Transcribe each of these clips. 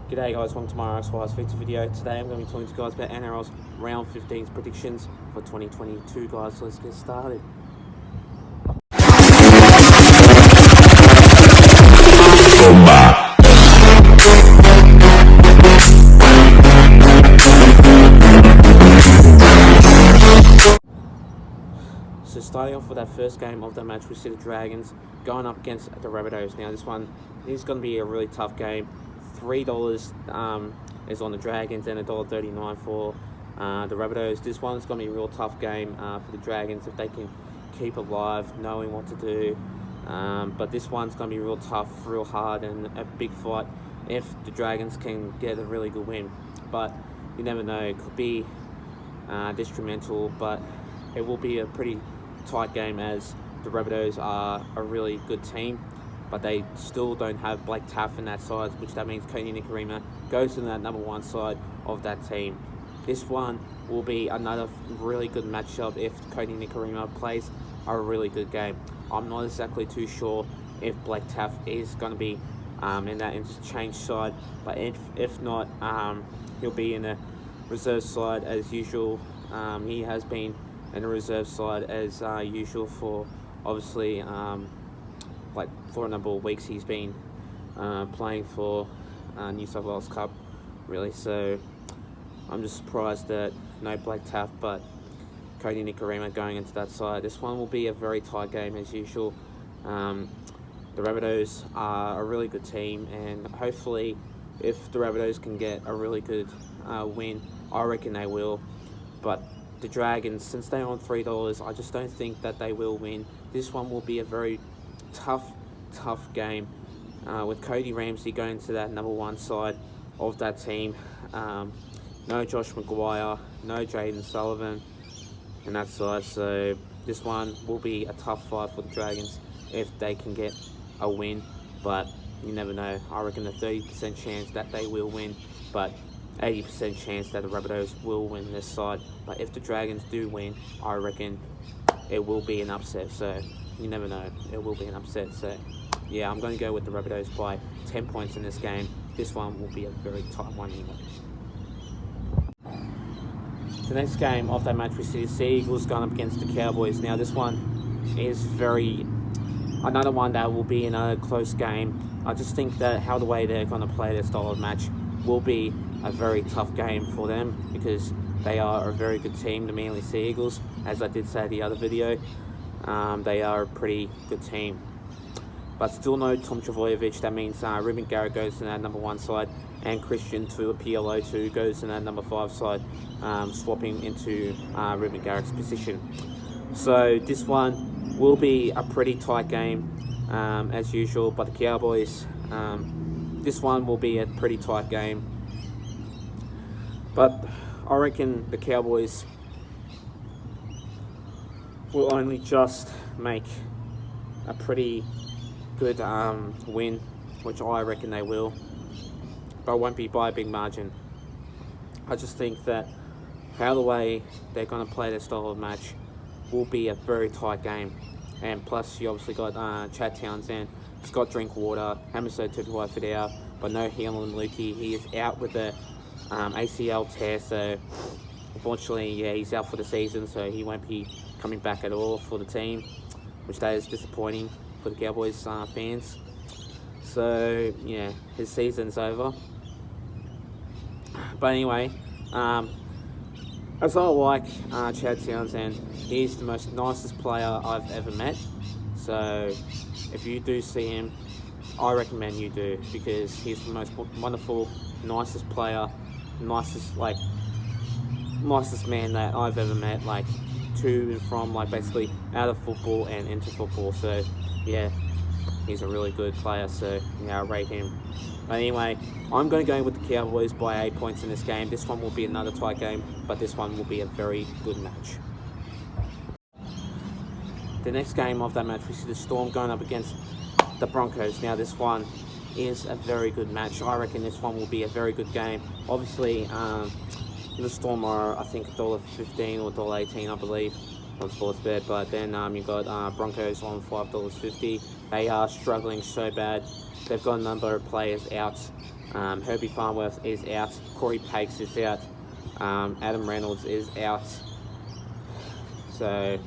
G'day guys, welcome to my Nrl feature video. Today I'm going to be talking to you guys about Nrl's Round 15's predictions for 2022 guys, so let's get started. So starting off with that first game of the match, we see the Dragons going up against the Rabbitohs. Now this one is going to be a really tough game. $3 is on the Dragons and $1.39 for the Rabbitohs. This one's going to be a real tough game for the Dragons if they can keep alive, knowing what to do. But this one's going to be real tough, real hard, and a big fight if the Dragons can get a really good win. But you never know, it could be detrimental, but it will be a pretty tight game as the Rabbitohs are a really good team, but they still don't have Blake Taaffe in that side, which that means Cody Nikorima goes to that number one side of that team. This one will be another really good matchup if Cody Nikorima plays a really good game. I'm not exactly too sure if Blake Taaffe is going to be in that interchange side, but if not, he'll be in the reserve side as usual. He has been in the reserve side as usual for obviously like for a number of weeks. He's been playing for New South Wales Cup really, so I'm just surprised that no Blake Taaffe but Cody Nikorima going into that side. This one will be a very tight game as usual. The Rabbitohs are a really good team, and hopefully if the Rabbitohs can get a really good win, I reckon they will. But the Dragons, since they're on $3, I just don't think that they will win. This one will be a very tough game with Cody Ramsey going to that number one side of that team. No Josh Maguire, no Jaden Sullivan in that side, so this one will be a tough fight for the Dragons if they can get a win, but you never know. I reckon a 30% chance that they will win, but 80% chance that the Rabbitohs will win this side. But if the Dragons do win, I reckon it will be an upset, so you never know, it will be an upset. So yeah, I'm going to go with the Rabbitohs by 10 points in this game. This one will be a very tight one. The next game of that match, we see the Sea Eagles going up against the Cowboys. Now this one is another one that will be another close game. I just think that how the way they're going to play their style of match will be a very tough game for them, because they are a very good team, the Manly Sea Eagles. As I did say in the other video, they are a pretty good team. But still no Tom Trbojevic. That means Ruben Garrett goes to that number one side, and Christian Tuipulotu goes to that number 5 side, swapping into Ruben Garrett's position. So this one will be a pretty tight game as usual, but the Cowboys, this one will be a pretty tight game. But I reckon the Cowboys will only just make a pretty good win, which I reckon they will, but it won't be by a big margin. I just think that how the way they're going to play their style of match will be a very tight game. And plus you obviously got Chad Townsend, Scott Drinkwater, Hamiso Tupuai-Fidow, but no Heilum Luki. He is out with the ACL tear, so unfortunately, yeah, he's out for the season, so he won't be coming back at all for the team, which that is disappointing for the Cowboys fans. So yeah, his season's over. But anyway, as I like Chad Townsend, he's the most nicest player I've ever met. So if you do see him, I recommend you do, because he's the most wonderful, nicest player, nicest man that I've ever met, like to and from, like basically out of football and into football. So yeah, he's a really good player, so yeah, I rate him. But anyway, I'm going to go with the Cowboys by 8 points in this game. This one will be another tight game, but this one will be a very good match. The next game of that match, we see the Storm going up against the Broncos. Now this one is a very good match. I reckon this one will be a very good game. Obviously, the Storm are, I think, $1.15 or $1.18, I believe, on Sportsbet. But then you've got Broncos on $5.50. They are struggling so bad. They've got a number of players out Herbie Farnworth is out. Corey Pakes is out. Adam Reynolds is out. So,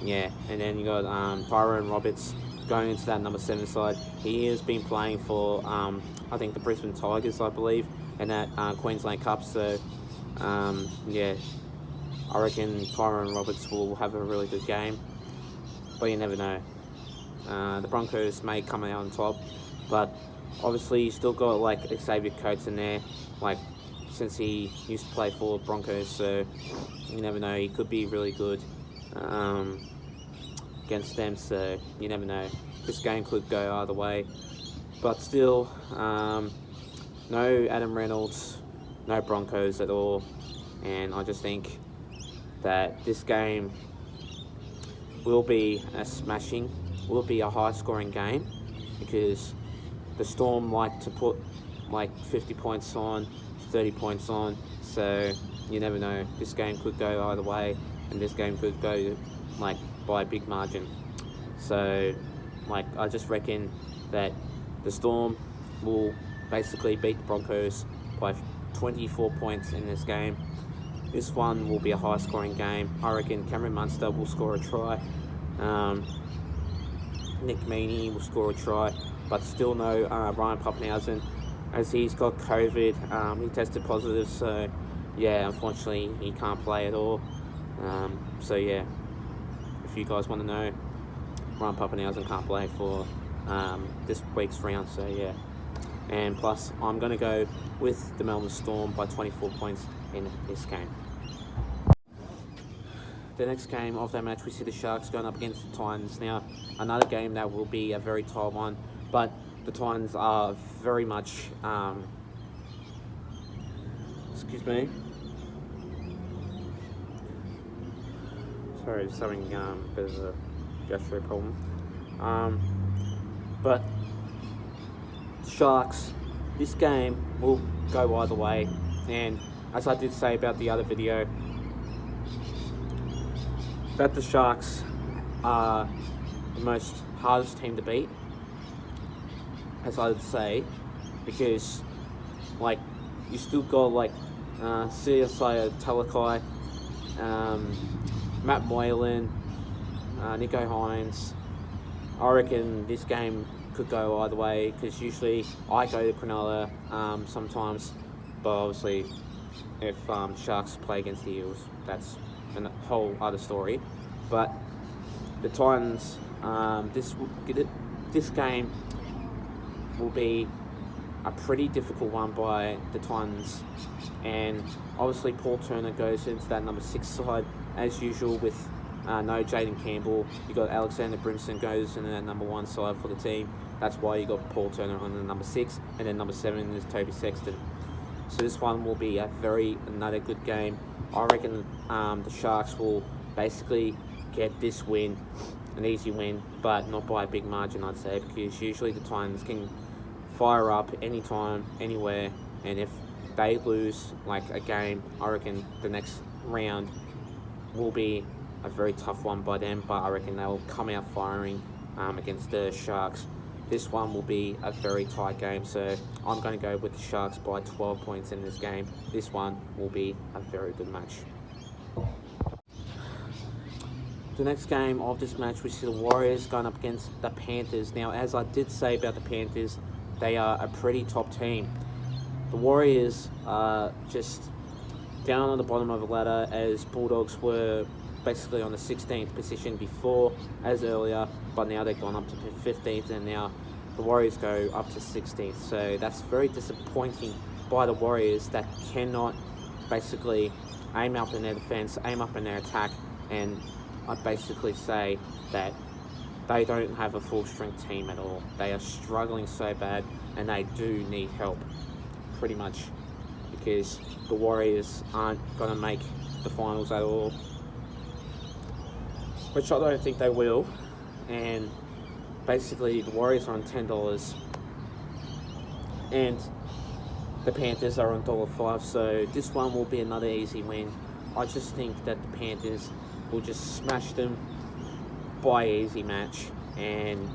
yeah. And then you got Tyrone Roberts going into that number 7 side. He has been playing for, I think, the Brisbane Tigers, I believe, and that Queensland Cup. So, yeah, I reckon Tyrone Roberts will have a really good game. But you never know. The Broncos may come out on top, but obviously you still got like Xavier Coates in there, like since he used to play for Broncos, so you never know, he could be really good against them, so you never know. This game could go either way, but still, no Adam Reynolds, no Broncos at all, and I just think that this game will be a smashing, will be a high scoring game, because the Storm like to put like 50 points on, 30 points on, so you never know. This game could go either way, and this game could go like by a big margin. So like I just reckon that the Storm will basically beat the Broncos by 24 points in this game. This one will be a high scoring game. I reckon Cameron Munster will score a try. Nick Meaney will score a try, but still no Ryan Papenhuyzen, as he's got COVID. He tested positive, so yeah, unfortunately he can't play at all. So yeah, if you guys want to know, Ryan Papenhuyzen can't play for this week's round, so yeah. And plus, I'm going to go with the Melbourne Storm by 24 points in this game. The next game of that match, we see the Sharks going up against the Titans. Now, another game that will be a very tight one, but the Titans are very much, excuse me, sorry, just having a bit of a gastro problem, but the Sharks, this game will go either way, and as I did say about the other video, that the Sharks are the most hardest team to beat, as I would say, because like you still got like CSI Talakai, Matt Moylan, Nico Hines. I reckon this game could go either way, because usually I go to Cronulla sometimes, but obviously if Sharks play against the Eels, that's a whole other story. But the Titans, this game will be a pretty difficult one by the Titans, and obviously Paul Turner goes into that number 6 side as usual with no Jaden Campbell. You got Alexander Brimson goes into that number 1 side for the team. That's why you got Paul Turner on the number 6, and then number 7 is Toby Sexton. So this one will be another good game. I reckon the Sharks will basically get this win, an easy win, but not by a big margin, I'd say, because usually the Titans can fire up anytime, anywhere, and if they lose like a game, I reckon the next round will be a very tough one by them, but I reckon they'll come out firing against the Sharks. This one will be a very tight game, so I'm going to go with the Sharks by 12 points in this game. This one will be a very good match. The next game of this match, we see the Warriors going up against the Panthers. Now, as I did say about the Panthers, they are a pretty top team. The Warriors are just down on the bottom of the ladder, as Bulldogs were basically on the 16th position before, as earlier, but now they've gone up to 15th, and now the Warriors go up to 16th. So that's very disappointing by the Warriors, that cannot basically aim up in their defense, aim up in their attack, and I basically say that they don't have a full strength team at all. They are struggling so bad, and they do need help, pretty much, because the Warriors aren't going to make the finals at all, which I don't think they will. And basically the Warriors are on $10 and the Panthers are on $1.05, so this one will be another easy win. I just think that the Panthers will just smash them by easy match, and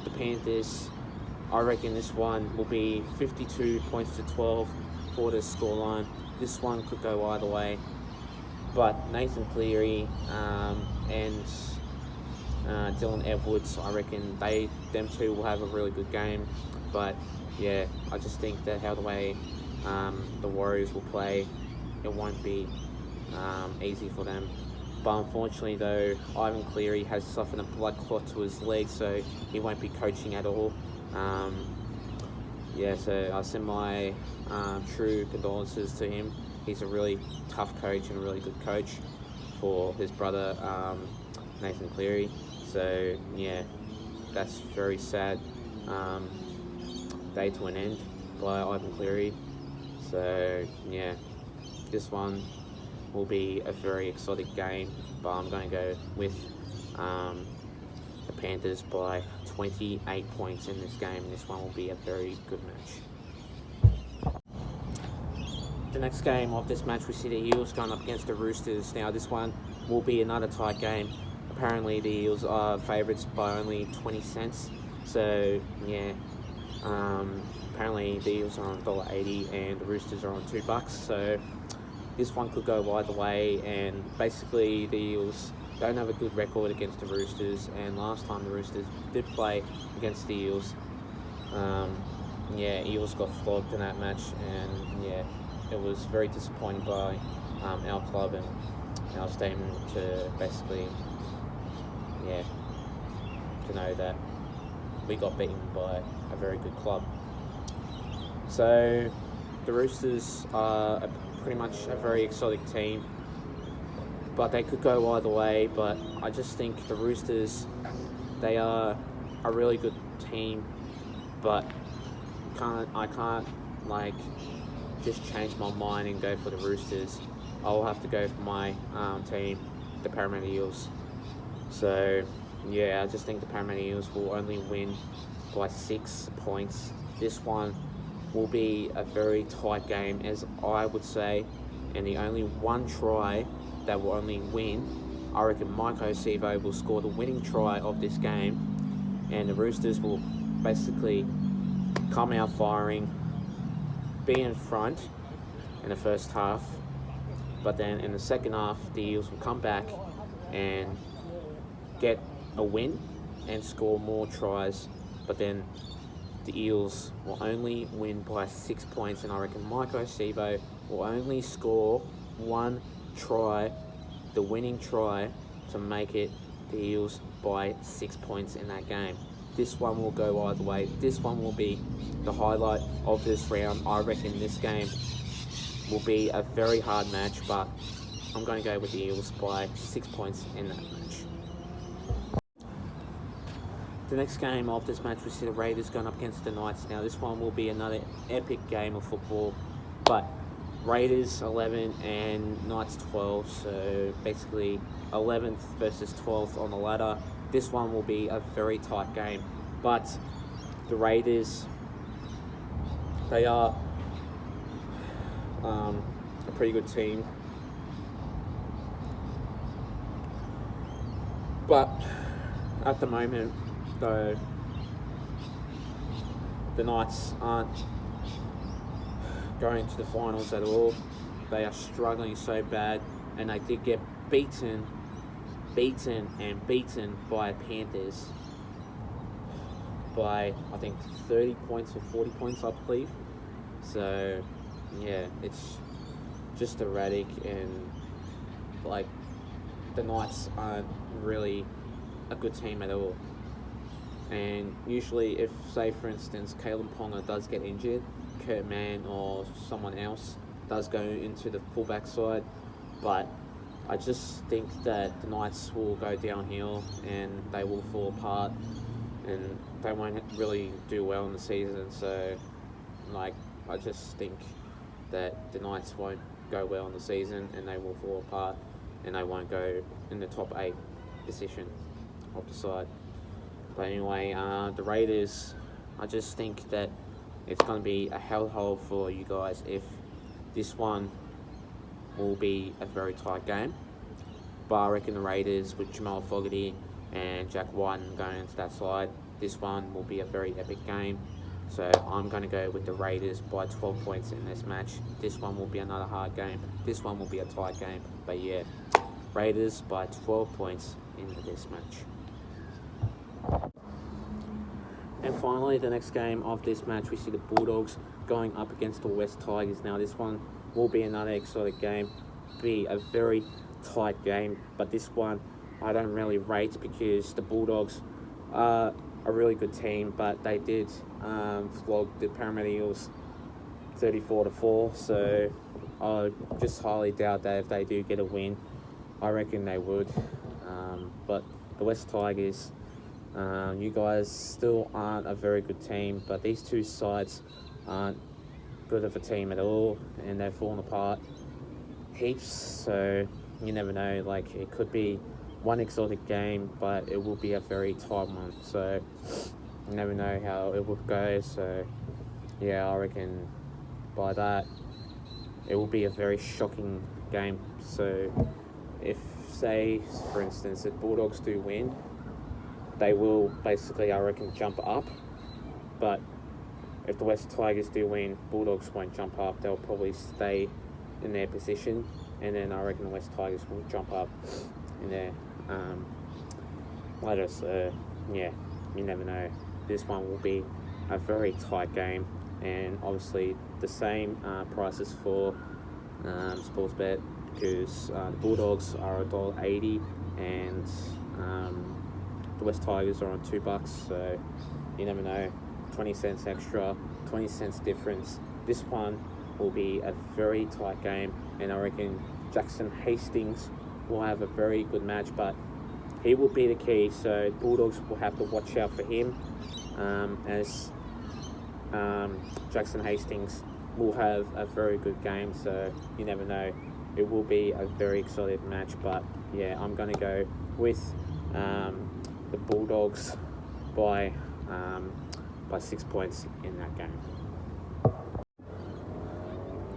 the Panthers I reckon this one will be 52 points to 12 for the scoreline. This one could go either way, but Nathan Cleary and Dylan Edwards, I reckon them two will have a really good game. But yeah, I just think that how the way the Warriors will play, it won't be easy for them. But unfortunately though, Ivan Cleary has suffered a blood clot to his leg, so he won't be coaching at all. So I send my true condolences to him. He's a really tough coach and a really good coach for his brother Nathan Cleary. So yeah, that's very sad day to an end by Ivan Cleary. So yeah, this one will be a very exotic game, but I'm going to go with the Panthers by 28 points in this game. This one will be a very good match. The next game of this match, we see the Eels going up against the Roosters. Now this one will be another tight game. Apparently the Eels are favourites by only 20 cents. So yeah, apparently the Eels are on $1.80 and the Roosters are on $2. So this one could go either way, and basically the Eels don't have a good record against the Roosters, and last time the Roosters did play against the Eels, Eels got flogged in that match, and yeah, it was very disappointing by our club and our statement to basically, to know that we got beaten by a very good club. So the Roosters are pretty much a very exotic team, but they could go either way. But I just think the Roosters, they are a really good team, but I can't just change my mind and go for the Roosters. I'll have to go for my team, the Parramatta Eels. So yeah, I just think the Parramatta Eels will only win by 6 points. This one will be a very tight game, as I would say, and the only one try that will only win, I reckon Mike O'Sivo will score the winning try of this game, and the Roosters will basically come out firing, be in front in the first half, but then in the second half the Eels will come back and get a win and score more tries, but then the Eels will only win by 6 points, and I reckon Mike O'Sivo will only score one try, the winning try, to make it the Eels by 6 points in that game. This one will go either way. This one will be the highlight of this round. I reckon this game will be a very hard match, but I'm going to go with the Eels by 6 points in that match. The next game of this match, we see the Raiders going up against the Knights. Now this one will be another epic game of football, but Raiders 11 and Knights 12, so basically 11th versus 12th on the ladder. This one will be a very tight game, but the Raiders, they are a pretty good team, but at the moment though, the Knights aren't going to the finals at all. They are struggling so bad, and they did get beaten by Panthers by I think 30 points or 40 points, I believe. So yeah, it's just erratic, and the Knights aren't really a good team at all. And usually if, say for instance, Kalen Ponga does get injured, Kurt Mann or someone else does go into the fullback side, but I just think that the Knights will go downhill and they will fall apart and they won't really do well in the season. So I just think that the Knights won't go well in the season and they will fall apart and they won't go in the top 8 position of the side. But anyway, the Raiders, I just think that it's going to be a hellhole for you guys if this one will be a very tight game. But I reckon the Raiders, with Jamal Fogarty and Jack Whiten going into that side, this one will be a very epic game. So I'm going to go with the Raiders by 12 points in this match. This one will be another hard game. This one will be a tight game. But yeah, Raiders by 12 points in this match. And finally, the next game of this match, we see the Bulldogs going up against the West Tigers. Now, this one will be another exciting game. Be a very tight game. But this one, I don't really rate because the Bulldogs are a really good team, but they did flog the Parramatta Eels 34-4. So I just highly doubt that if they do get a win, I reckon they would. But the West Tigers, you guys still aren't a very good team, but these two sides aren't good of a team at all, and they've fallen apart heaps. So you never know. Like, it could be one exotic game, but it will be a very tight one. So you never know how it will go. So yeah, I reckon by that it will be a very shocking game. So if, say, for instance, if Bulldogs do win, they will basically, I reckon, jump up. But if the West Tigers do win, Bulldogs won't jump up. They'll probably stay in their position, and then I reckon the West Tigers will jump up in there later. So yeah, you never know. This one will be a very tight game, and obviously the same prices for Sportsbet, because the Bulldogs are $1.80 and the West Tigers are on $2. So you never know. 20 cents extra, 20 cents difference. This one will be a very tight game, and I reckon Jackson Hastings will have a very good match, but he will be the key. So Bulldogs will have to watch out for him, as Jackson Hastings will have a very good game. So you never know. It will be a very exciting match, but yeah, I'm going to go with the Bulldogs by 6 points in that game.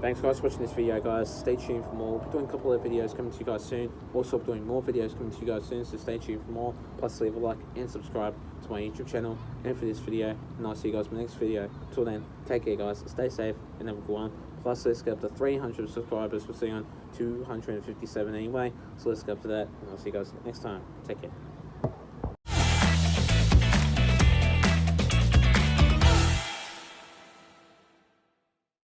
Thanks guys for watching this video, guys. Stay tuned for more. We'll be doing a couple of videos coming to you guys soon. Also, I'll be doing more videos coming to you guys soon, so stay tuned for more. Plus, leave a like and subscribe to my YouTube channel and for this video. And I'll see you guys in my next video. Till then, take care, guys. Stay safe and have a good one. Plus, let's get up to 300 subscribers. We're sitting on 257 anyway, so let's get up to that. And I'll see you guys next time. Take care.